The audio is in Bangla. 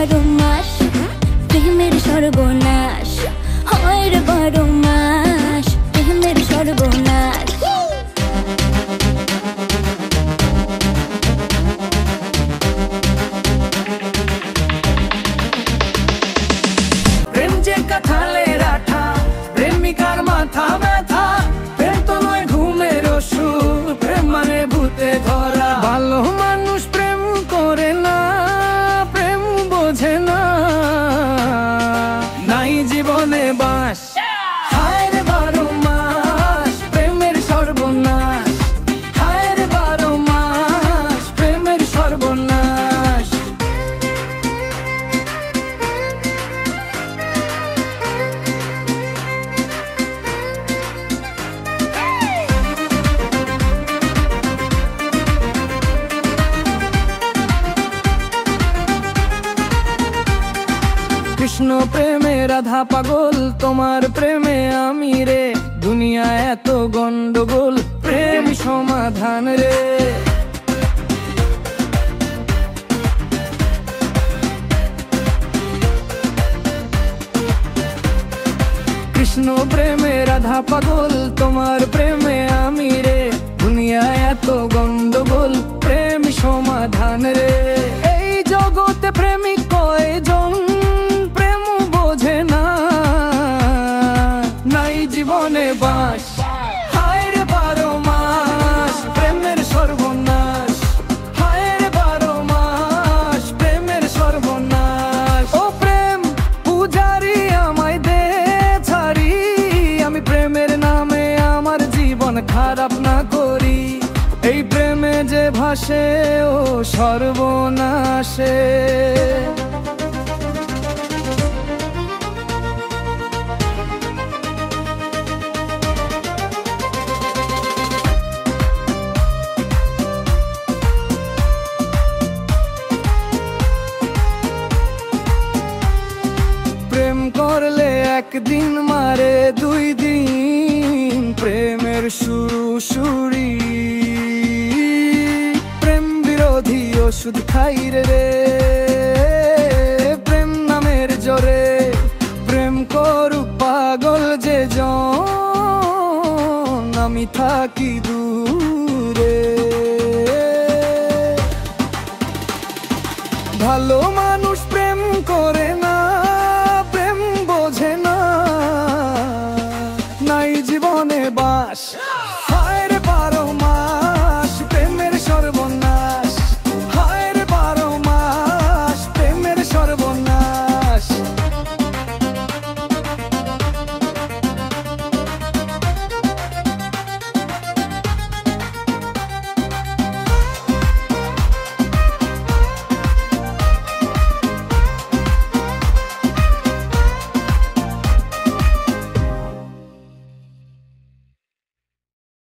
12 মাস প্রেমের সর্বনাশ, হয় রে 12 মাস প্রেমের সর্বনাশ। প্রেম যে কাঁঠালের আঠা, প্রেমিকার মাথা ব্যথা, প্রেম তো নয় ঘুমের ওষুধ, প্রেম মানে ভূতে ধরা। ভালো মানুষ প্রেম করে না, প্রেম বোঝে না, নাই জীবনে বাস, হায় রে 12 মাস প্রেমের সর্বনাশ, হায় রে 12 মাস প্রেমের সর্বনাশ। কৃষ্ণ প্রেমে রাধা পাগল, তোমার প্রেমে আমি রে, দুনিয়া এত গন্ডগোল, প্রেম সমাধান রে। কৃষ্ণ প্রেমে রাধা পাগল, তোমার প্রেমে আমি রে, দুনিয়া এত গন্ডগোল, প্রেম সমাধান রে। এই জগতে প্রেমিক কয়জন, প্রেম বোঝে না, নাই জীবনে বাস, হায় রে 12 মাস প্রেমের সর্বনাশ, হায় রে 12 মাস প্রেমের সর্বনাশ। ও প্রেম পূজারি আমায় দে ছাড়ি, আমি প্রেমের নামে আমার জীবন খারাপ না করি, এই প্রেমে যে ভাসে ও সর্বনাশে। প্রেম করলে একদিন মারে 2 দিন, প্রেমের সুরসুরি, প্রেম বিরোধী ওষুধ খাই রে, প্রেম নামের জোরে, প্রেম করুক পাগল যে জন, আমি থাকি দূরে। ভালো মানুষ প্রেম করে না, প্রেম বোঝে না, নাই জীবনে বাস,